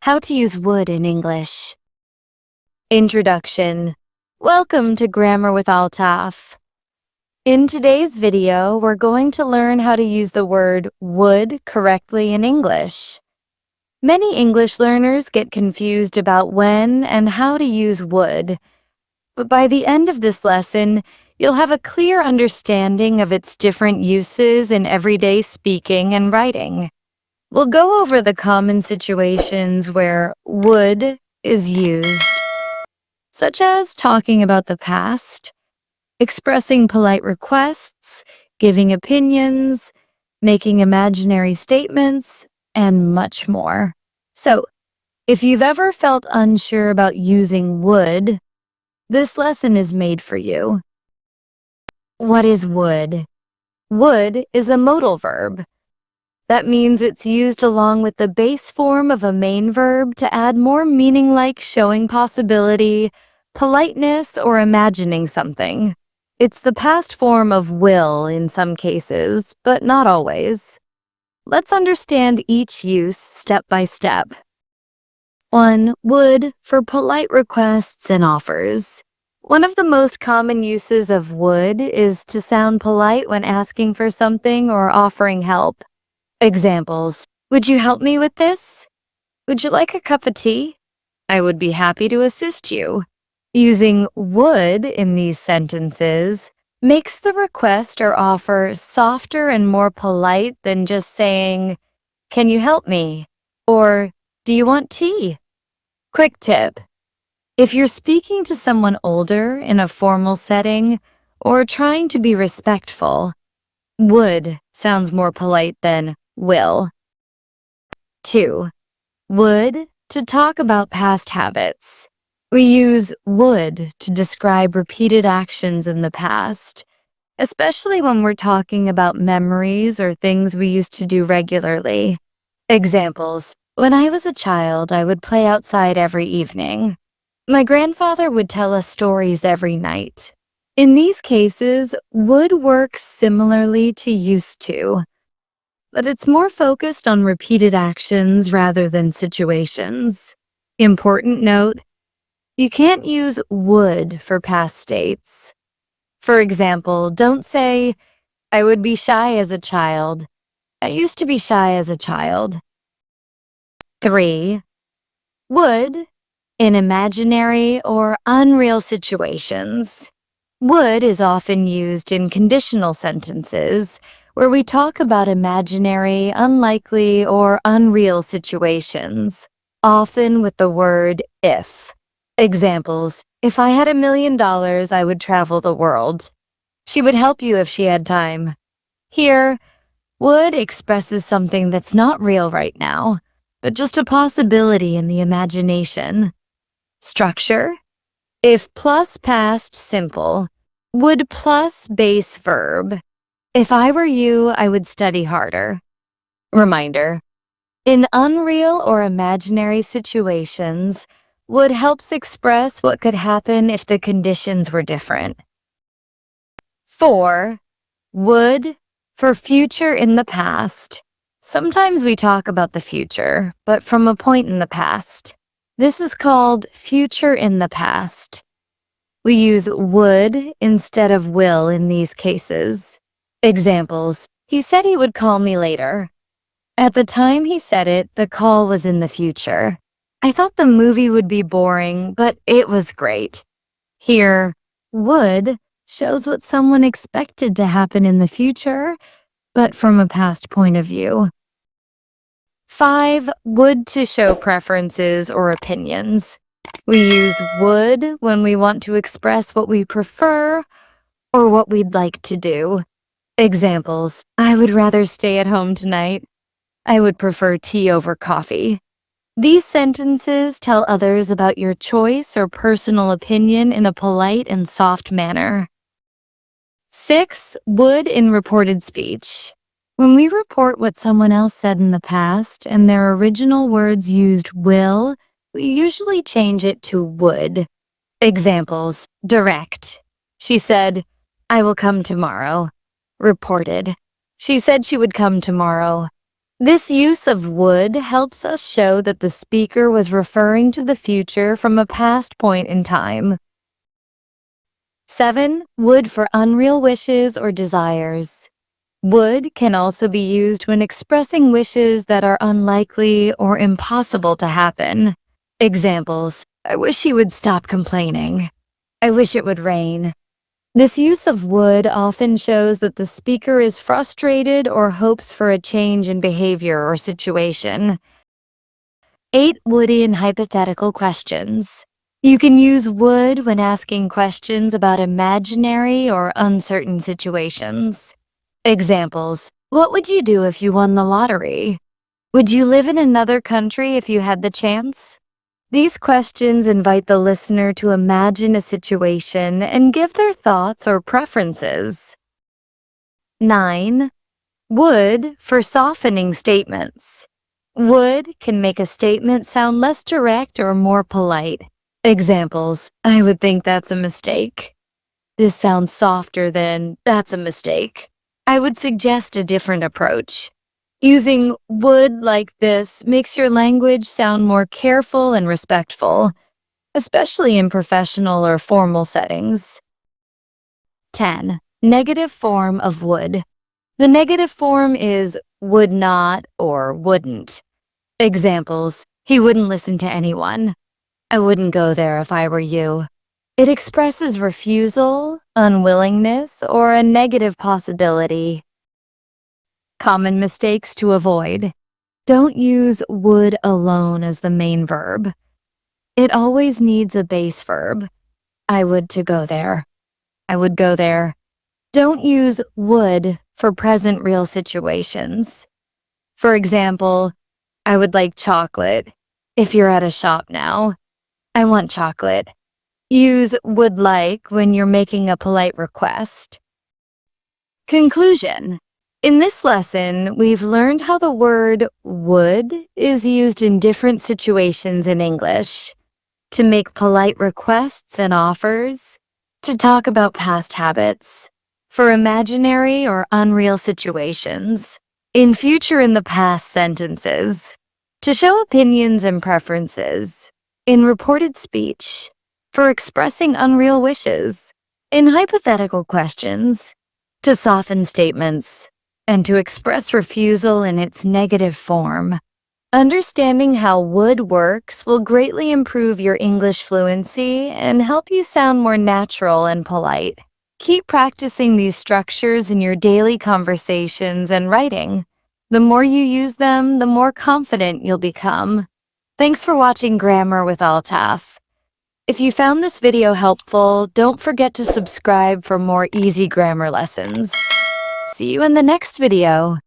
How to use would in English. Introduction. Welcome to Grammar with Altaf. In today's video, we're going to learn how to use the word would correctly in English. Many English learners get confused about when and how to use would, but by the end of this lesson, you'll have a clear understanding of its different uses in everyday speaking and writing. We'll go over the common situations where would is used, such as talking about the past, expressing polite requests, giving opinions, making imaginary statements, and much more. So, if you've ever felt unsure about using would, this lesson is made for you. What is would? Would is a modal verb. That means it's used along with the base form of a main verb to add more meaning like showing possibility, politeness, or imagining something. It's the past form of will in some cases, but not always. Let's understand each use step by step. 1. Would for polite requests and offers. One of the most common uses of would is to sound polite when asking for something or offering help. Examples. Would you help me with this? Would you like a cup of tea? I would be happy to assist you. Using would in these sentences makes the request or offer softer and more polite than just saying, "Can you help me?" or "Do you want tea?" Quick tip. If you're speaking to someone older in a formal setting or trying to be respectful, would sounds more polite than will. 2. Would to talk about past habits. We use would to describe repeated actions in the past, especially when we're talking about memories or things we used to do regularly. Examples. When I was a child, I would play outside every evening. My grandfather would tell us stories every night. In these cases, would works similarly to used to, but it's more focused on repeated actions rather than situations. Important note, you can't use would for past states. For example, don't say, "I would be shy as a child. I used to be shy as a child." 3. Would in imaginary or unreal situations. Would is often used in conditional sentences where we talk about imaginary, unlikely, or unreal situations, often with the word if. Examples. If I had $1 million, I would travel the world. She would help you if she had time. Here, would expresses something that's not real right now, but just a possibility in the imagination. Structure. If plus past simple, would plus base verb. If I were you, I would study harder. Reminder. In unreal or imaginary situations, would helps express what could happen if the conditions were different. 4. Would for future in the past. Sometimes we talk about the future, but from a point in the past. This is called future in the past. We use would instead of will in these cases. Examples. He said he would call me later. At the time he said it, the call was in the future. I thought the movie would be boring, but it was great. Here, would shows what someone expected to happen in the future, but from a past point of view. 5. Would to show preferences or opinions. We use would when we want to express what we prefer or what we'd like to do. Examples. I would rather stay at home tonight. I would prefer tea over coffee. These sentences tell others about your choice or personal opinion in a polite and soft manner. 6. Would in reported speech. When we report what someone else said in the past and their original words used will, we usually change it to would. Examples. Direct. She said, "I will come tomorrow." Reported. She said she would come tomorrow. This use of would helps us show that the speaker was referring to the future from a past point in time. 7. Would for unreal wishes or desires. Would can also be used when expressing wishes that are unlikely or impossible to happen. Examples: I wish he would stop complaining. I wish it would rain. This use of would often shows that the speaker is frustrated or hopes for a change in behavior or situation. 8. Would in hypothetical questions. You can use would when asking questions about imaginary or uncertain situations. Examples: what would you do if you won the lottery? Would you live in another country if you had the chance? These questions invite the listener to imagine a situation and give their thoughts or preferences. 9. Would for softening statements. Would can make a statement sound less direct or more polite. Examples: I would think that's a mistake. This sounds softer than that's a mistake. I would suggest a different approach. Using would like this makes your language sound more careful and respectful, especially in professional or formal settings. 10. Negative form of would. The negative form is would not or wouldn't. Examples: he wouldn't listen to anyone. I wouldn't go there if I were you. It expresses refusal, unwillingness, or a negative possibility. Common mistakes to avoid. Don't use would alone as the main verb. It always needs a base verb. I would to go there. I would go there. Don't use would for present real situations. For example, I would like chocolate. If you're at a shop now, I want chocolate. Use would like when you're making a polite request. Conclusion. In this lesson, we've learned how the word would is used in different situations in English: to make polite requests and offers, to talk about past habits, for imaginary or unreal situations, in future in the past sentences, to show opinions and preferences, in reported speech, for expressing unreal wishes, in hypothetical questions, to soften statements, and to express refusal in its negative form. Understanding how would works will greatly improve your English fluency and help you sound more natural and polite. Keep practicing these structures in your daily conversations and writing. The more you use them, the more confident you'll become. Thanks for watching Grammar with Altaf. If you found this video helpful, don't forget to subscribe for more easy grammar lessons. See you in the next video.